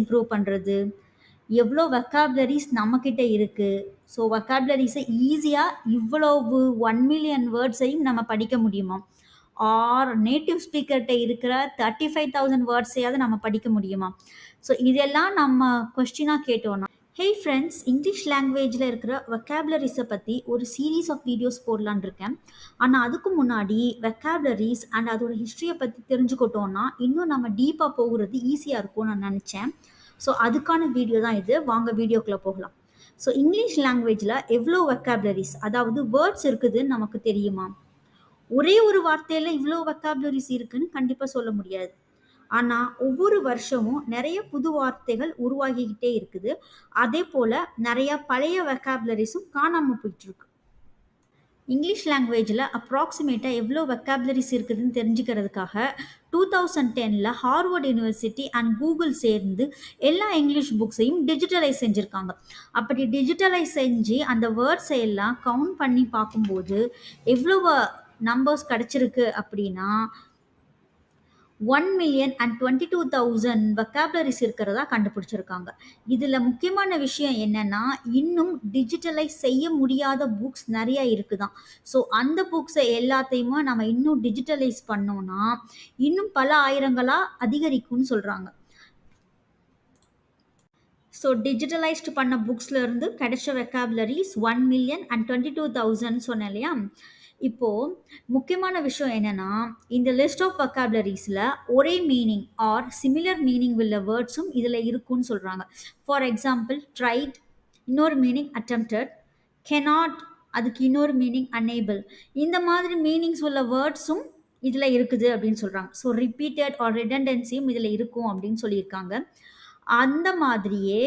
Improve பண்ணுறது, எவ்வளோ vocabularies நம்மக்கிட்ட இருக்குது. ஸோ வெக்காபுலரிஸை ஈஸியாக இவ்வளவு 1 மில்லியன் வேர்ட்ஸையும் நம்ம படிக்க முடியுமா? ஆர் நேட்டிவ் ஸ்பீக்கர்கிட்ட இருக்கிற 35,000 வேர்ட்ஸையாவது நம்ம படிக்க முடியுமா? ஸோ இதெல்லாம் நம்ம கொஸ்டினாக கேட்டோம்னா, ஹே ஃப்ரெண்ட்ஸ், இங்கிலீஷ் லாங்குவேஜில் இருக்கிற வெக்காபுலரிஸை பற்றி ஒரு சீரீஸ் ஆஃப் வீடியோஸ் போடலான் இருக்கேன். ஆனால் அதுக்கு முன்னாடி வெக்காபுலரிஸ் அண்ட் அதோட ஹிஸ்ட்ரியை பற்றி தெரிஞ்சுக்கிட்டோன்னா இன்னும் நம்ம டீப்பாக போகிறது ஈஸியாக இருக்கும்னு நான் நினச்சேன். ஸோ அதுக்கான வீடியோ தான் இது. வாங்க வீடியோக்குள்ளே போகலாம். ஸோ இங்கிலீஷ் லாங்குவேஜில் எவ்வளோ வெக்காபுலரிஸ், அதாவது வேர்ட்ஸ் இருக்குதுன்னு நமக்கு தெரியுமா? ஒரே ஒரு வார்த்தையில் இவ்வளோ வெக்காபுலரிஸ் இருக்குன்னு கண்டிப்பாக சொல்ல முடியாது. ஆனால் ஒவ்வொரு வருஷமும் நிறைய புது வார்த்தைகள் உருவாகிக்கிட்டே இருக்குது. அதே போல் நிறைய பழைய வெக்காபுலரிஸும் காணாமல் போயிட்டுருக்கு. இங்கிலீஷ் லாங்குவேஜில் அப்ராக்சிமேட்டாக எவ்வளோ வெக்காபுலரிஸ் இருக்குதுன்னு தெரிஞ்சுக்கிறதுக்காக 2010 ஹார்வர்ட் யூனிவர்சிட்டி அண்ட் கூகுள் சேர்ந்து எல்லா இங்கிலீஷ் புக்ஸையும் டிஜிட்டலைஸ் செஞ்சுருக்காங்க. அப்படி டிஜிட்டலைஸ் செஞ்சு அந்த வேர்ட்ஸை எல்லாம் கவுண்ட் பண்ணி பார்க்கும்போது எவ்வளோ நம்பர்ஸ் கிடச்சிருக்கு அப்படின்னா 1,22,000 வெக்காபுலரிஸ் இருக்கிறதா கண்டுபிடிச்சிருக்காங்க. இதில் முக்கியமான விஷயம் என்னன்னா, இன்னும் டிஜிட்டலைஸ் செய்ய முடியாத புக்ஸ் நிறைய இருக்குதான். ஸோ அந்த புக்ஸை எல்லாத்தையுமே நம்ம இன்னும் டிஜிட்டலைஸ் பண்ணோம்னா இன்னும் பல ஆயிரங்களாக அதிகரிக்கும்னு சொல்கிறாங்க. ஸோ டிஜிட்டலைஸ்டு பண்ண புக்ஸ்லேருந்து கிடைச்ச வெக்காபுலரிஸ் 1,22,000 சொன்னேன் இல்லையா? இப்போது முக்கியமான விஷயம் என்னென்னா, இந்த லிஸ்ட் ஆஃப் வெக்காபுலரிஸில் ஒரே மீனிங் ஆர் சிமிலர் மீனிங் உள்ள வேர்ட்ஸும் இதில் இருக்குன்னு சொல்கிறாங்க. ஃபார் எக்ஸாம்பிள் ட்ரைட், இன்னொரு மீனிங் அட்டெம்ப்டட், கெனாட், அதுக்கு இன்னொரு மீனிங் அனேபிள். இந்த மாதிரி மீனிங்ஸ் உள்ள வேர்ட்ஸும் இதில் இருக்குது அப்படின்னு சொல்கிறாங்க. ஸோ ரிப்பீட்டட் ஆர் ரிடண்டன்சியும் இதில் இருக்கும் அப்படின்னு சொல்லியிருக்காங்க. அந்த மாதிரியே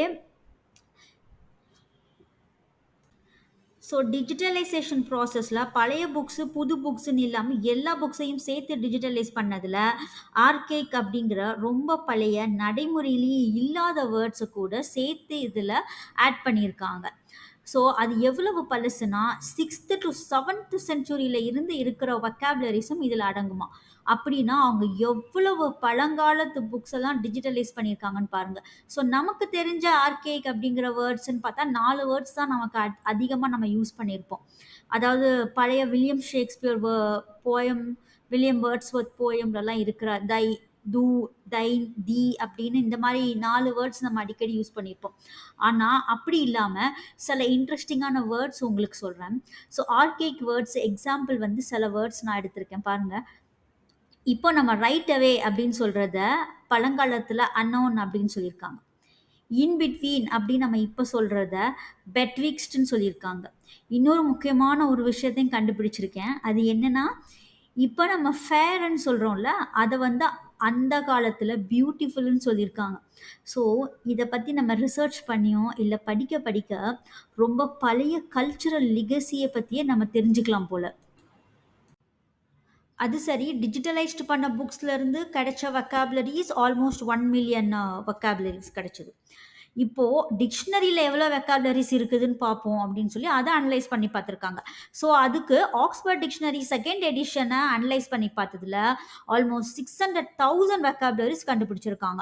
ஸோ டிஜிட்டலைசேஷன் ப்ராசஸில் பழைய புக்ஸு புது புக்ஸுன்னு இல்லாமல் எல்லா புக்ஸையும் சேர்த்து டிஜிட்டலைஸ் பண்ணதில் ஆர்கேக் அப்படிங்கிற ரொம்ப பழைய நடைமுறையிலேயே இல்லாத வேர்ட்ஸை கூட சேர்த்து இதில் ஆட் பண்ணியிருக்காங்க. ஸோ அது எவ்வளவு பழசுனா 6th to 7th சென்ச்சுரியில் இருந்து இருக்கிற வெக்காபுலரிஸும் இதில் அடங்குமா? அப்படின்னா அவங்க எவ்வளவு பழங்காலத்து புக்ஸ் எல்லாம் டிஜிட்டலைஸ் பண்ணியிருக்காங்கன்னு பாருங்கள். ஸோ நமக்கு தெரிஞ்ச ஆர்கேக் அப்படிங்கிற வேர்ட்ஸ்ன்னு பார்த்தா 4 வேர்ட்ஸ் தான் நமக்கு அதிகமாக நம்ம யூஸ் பண்ணியிருப்போம். அதாவது பழைய William Shakespeare poem, William Wordsworth போயம்லலாம் இருக்கிற தை, து, தைன், தி அப்படின்னு இந்த மாதிரி 4 வேர்ட்ஸ் நம்ம அடிக்கடி யூஸ் பண்ணியிருப்போம். ஆனால் அப்படி இல்லாமல் சில இன்ட்ரெஸ்டிங்கான வேர்ட்ஸ் உங்களுக்கு சொல்கிறேன். ஸோ ஆர்கேக் வேர்ட்ஸ் எக்ஸாம்பிள் வந்து சில வேர்ட்ஸ் நான் எடுத்திருக்கேன் பாருங்கள். இப்போ நம்ம ரைட் அவே அப்படின்னு சொல்கிறத பழங்காலத்தில் அன்னோன் அப்படின்னு சொல்லியிருக்காங்க. இன் பிட்வீன் அப்படின்னு நம்ம இப்போ சொல்கிறத பெட்விக்ஸ்ட்னு சொல்லியிருக்காங்க. இன்னொரு முக்கியமான ஒரு விஷயத்தையும் கண்டுபிடிச்சிருக்கேன். அது என்னென்னா, இப்போ நம்ம ஃபேர்ன்னு சொல்கிறோம்ல, அதை வந்து அந்த காலத்தில் பியூட்டிஃபுல்னு சொல்லியிருக்காங்க. ஸோ இதை பற்றி நம்ம ரிசர்ச் பண்ணியோ இல்லை படிக்க படிக்க ரொம்ப பழைய கல்ச்சுரல் லிகசியை பற்றியே நம்ம தெரிஞ்சுக்கலாம் போல். அது சரி, டிஜிட்டலைஸ்டு பண்ண புக்ஸ்லேருந்து கிடைச்ச வெக்காபுலரிஸ் ஆல்மோஸ்ட் 1 மில்லியன் வெக்காபுலரிஸ் கிடைச்சது. இப்போது டிக்ஷனரியில் எவ்வளோ வெக்காபுலரிஸ் இருக்குதுன்னு பார்ப்போம் அப்படின்னு சொல்லி அதை அனலைஸ் பண்ணி பார்த்துருக்காங்க. ஸோ அதுக்கு ஆக்ஸ்போர்ட் டிக்ஷனரி 2nd எடிஷனை அனலைஸ் பண்ணி பார்த்ததில் ஆல்மோஸ்ட் 600,000 வெக்காபுலரிஸ் கண்டுபிடிச்சிருக்காங்க.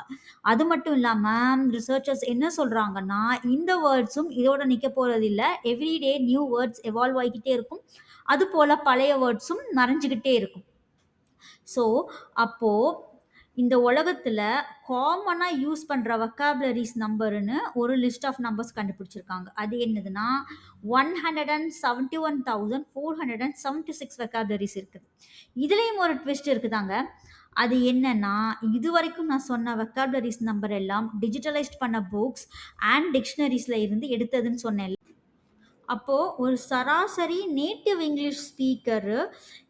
அது மட்டும் இல்லாமல் ரிசர்ச்சர்ஸ் என்ன சொல்கிறாங்கன்னா, இந்த வேர்ட்ஸும் இதோட நிற்க போகிறது இல்லை, எவ்ரிடே நியூ வேர்ட்ஸ் எவால்வ் ஆகிக்கிட்டே இருக்கும். அது போல் பழைய வேர்ட்ஸும் மறைஞ்சிக்கிட்டே இருக்கும். ஸோ அப்போது இந்த உலகத்தில் காமனாக யூஸ் பண்ணுற வெக்காபுலரிஸ் நம்பருன்னு ஒரு லிஸ்ட் ஆஃப் நம்பர்ஸ் கண்டுபிடிச்சிருக்காங்க. அது என்னதுன்னா 171,476 வெக்காபுலரிஸ் இருக்குது. இதுலேயும் ஒரு ட்விஸ்ட் இருக்குதாங்க. அது என்னன்னா, இது வரைக்கும் நான் சொன்ன வெக்காபுலரிஸ் நம்பர் எல்லாம் டிஜிட்டலைஸ்ட் பண்ண புக்ஸ் அண்ட் டிக்ஷனரிஸில் இருந்து எடுத்ததுன்னு சொன்னேன். அப்போது ஒரு சராசரி நேட்டிவ் இங்கிலீஷ் ஸ்பீக்கரு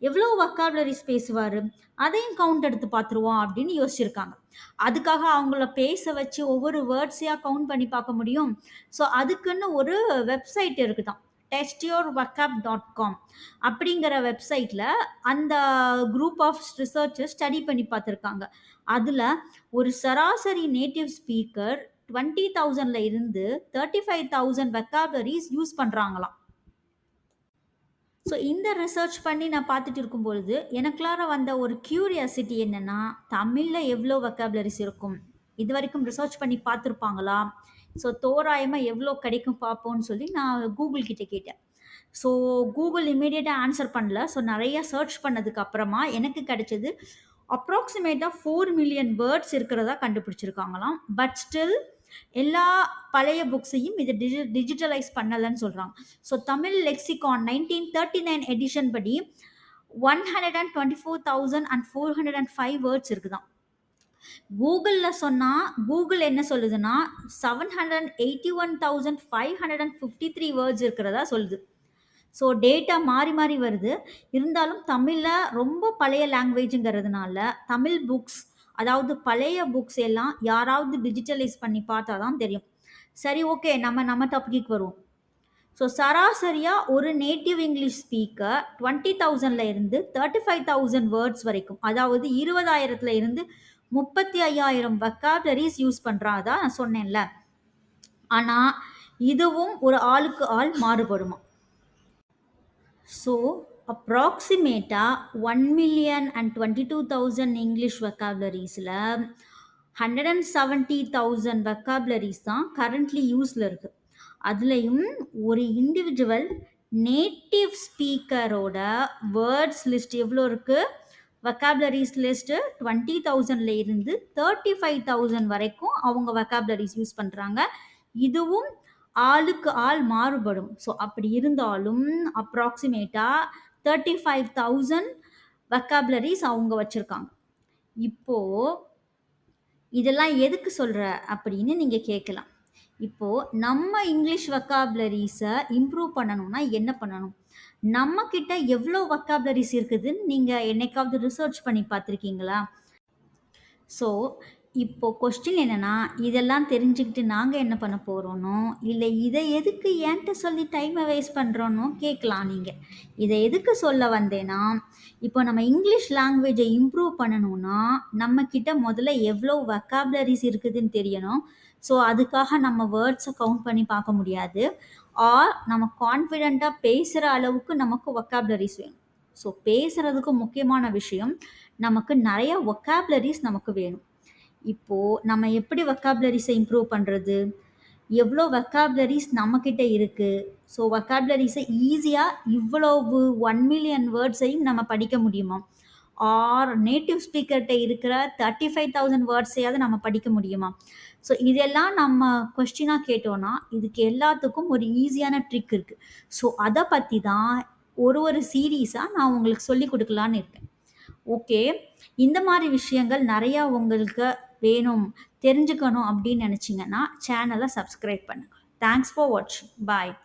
எவ்வளோ வெக்காபுலரிஸ் பேசுவார், அதையும் கவுண்ட் எடுத்து பார்த்துருவோம் அப்படின்னு யோசிச்சிருக்காங்க. அதுக்காக அவங்கள பேச வச்சு ஒவ்வொரு வேர்ட்ஸையாக கவுண்ட் பண்ணி பார்க்க முடியும். ஸோ அதுக்குன்னு ஒரு வெப்சைட் இருக்குதான், testyourvocab.com அப்படிங்கிற வெப்சைட்டில் அந்த குரூப் ஆஃப் ரிசர்ச்சர்ஸ் ஸ்டடி பண்ணி பார்த்துருக்காங்க. அதில் ஒரு சராசரி நேட்டிவ் ஸ்பீக்கர் 20,000ல இருந்து 35,000 வெக்காபுலரிஸ் யூஸ் பண்ணுறாங்களாம். ஸோ இந்த ரிசர்ச் பண்ணி நான் பார்த்துட்டு இருக்கும் பொழுது எனக்குள்ளார வந்த ஒரு க்யூரியாசிட்டி என்னென்னா, தமிழில் எவ்வளோ வெக்காபுலரிஸ் இருக்கும், இதுவரைக்கும் ரிசர்ச் பண்ணி பார்த்துருப்பாங்களா? ஸோ தோராயமா எவ்வளோ கிடைக்கும் பார்ப்போம்ன்னு சொல்லி நான் கூகுள் கிட்ட கேட்டேன். ஸோ கூகுள் இம்மீடியட்டா ஆன்சர் பண்ணல. ஸோ நெறைய சர்ச் பண்ணதுக்கு அப்புறமா எனக்கு கிடைச்சது அப்ராக்ஸிமேட்டா 4 மில்லியன் வேர்ட்ஸ் இருக்கிறதா கண்டுபிடிச்சிருக்காங்களாம். பட் ஸ்டில் எல்லா பழைய புக்ஸையும் இது டிஜிட்டலைஸ் பண்ணலன்னு சொல்றாங்க. ஸோ தமிழ் லெக்சிகான் 1939 எடிஷன் படி 124,405 வேர்ட்ஸ் இருக்குதாம். கூகுள்ல சொன்னா கூகுள் என்ன சொல்லுதுன்னா 781,553 வேர்ட்ஸ் இருக்கிறதா சொல்லுது. ஸோ டேட்டா மாறி மாறி வருது. இருந்தாலும் தமிழ்ல ரொம்ப பழைய லாங்குவேஜ்ங்கிறதுனால தமிழ் புக்ஸ் அதாவது பழைய புக்ஸ் எல்லாம் யாராவது டிஜிட்டலைஸ் பண்ணி பார்த்தா தான் தெரியும். சரி, ஓகே, நம்ம டாபிக்கு வருவோம். ஸோ சராசரியா ஒரு நேட்டிவ் இங்கிலீஷ் ஸ்பீக்கர் 20,000ல இருந்து 35,000 வேர்ட்ஸ் வரைக்கும், அதாவது 20,000ல இருந்து 35,000 வொக்காபுலரிஸ் யூஸ் பண்றா. அதான் நான் சொன்னேன்ல. ஆனா இதுவும் ஒரு ஆளுக்கு ஆள் மாறுபடுமா. ஸோ அப்ராக்சிமேட்டா 1,22,000 இங்கிலீஷ் வொக்காபுலரிஸில் 170,000 வொக்காபுலரிஸ் தான் கரண்ட்லி யூஸில் இருக்கு. அதுலேயும் ஒரு இண்டிவிஜுவல் நேட்டிவ் ஸ்பீக்கரோட வேர்ட்ஸ் லிஸ்ட் எவ்வளோ இருக்கு? வொக்காபுலரிஸ் லிஸ்ட்டு 20,000ல இருந்து 35,000 வரைக்கும் அவங்க வொக்காபுலரிஸ் யூஸ் பண்ணுறாங்க. இதுவும் ஆளுக்கு ஆள் மாறுபடும். ஸோ அப்படி இருந்தாலும் அப்ராக்சிமேட்டா 35,000 வொக்காபுலரிஸ் அவங்க வச்சிருக்காங்க. இப்போ இதெல்லாம் எதுக்கு சொல்ற அப்படின்னு நீங்க கேட்கலாம். இப்போ நம்ம இங்கிலீஷ் வொக்காபுலரிஸை இம்ப்ரூவ் பண்ணணும்னா என்ன பண்ணணும்? நம்ம கிட்ட எவ்வளோ வொக்காபுலரிஸ் இருக்குதுன்னு நீங்க என்னைக்காவது ரிசர்ச் பண்ணி பார்த்துருக்கீங்களா? ஸோ இப்போ கொஸ்டின் என்னன்னா, இதெல்லாம் தெரிஞ்சுக்கிட்டு நாங்கள் என்ன பண்ண போகிறோனோ, இல்லை இதை எதுக்கு என்கிட்ட சொல்லி டைமை வேஸ்ட் பண்ணுறோன்னோ கேட்கலாம் நீங்கள். இதை எதுக்கு சொல்ல வந்தேன்னா, இப்போ நம்ம இங்கிலீஷ் லாங்குவேஜை இம்ப்ரூவ் பண்ணணும்னா நம்மக்கிட்ட முதல்ல எவ்வளோ வொக்காபுலரிஸ் இருக்குதுன்னு தெரியணும். ஸோ அதுக்காக நம்ம வேர்ட்ஸை கவுண்ட் பண்ணி பார்க்க முடியாது. ஆர் நம்ம கான்ஃபிடெண்ட்டாக பேசுகிற அளவுக்கு நமக்கு வொக்காபுலரிஸ் வேணும். ஸோ பேசுகிறதுக்கு முக்கியமான விஷயம் நமக்கு நிறைய வொக்காபுலரிஸ் நமக்கு வேணும். இப்போது நம்ம எப்படி வொக்காபுலரிஸை இம்ப்ரூவ் பண்ணுறது? எவ்வளோ வொக்காபுலரிஸ் நம்மக்கிட்ட இருக்குது? ஸோ வொக்காபுலரிஸை ஈஸியாக இவ்வளவு 1 மில்லியன் வேர்ட்ஸையும் நம்ம படிக்க முடியுமா? ஆர் நேட்டிவ் ஸ்பீக்கர்கிட்ட இருக்கிற 35,000 வேர்ட்ஸையாவது நம்ம படிக்க முடியுமா? ஸோ இதெல்லாம் நம்ம கொஸ்டினாக கேட்டோன்னா இதுக்கு எல்லாத்துக்கும் ஒரு ஈஸியான ட்ரிக் இருக்குது. ஸோ அதை பற்றி தான் ஒரு சீரீஸாக நான் உங்களுக்கு சொல்லி கொடுக்கலான்னு இருக்கேன். ஓகே, இந்த மாதிரி விஷயங்கள் நிறையா உங்களுக்கு வேணும், தெரிஞ்சுக்கணும் அப்படின்னு நினச்சிங்கன்னா சேனலை சப்ஸ்கிரைப் பண்ணுங்கள். தேங்க்ஸ் ஃபார் வாட்சிங். பாய்.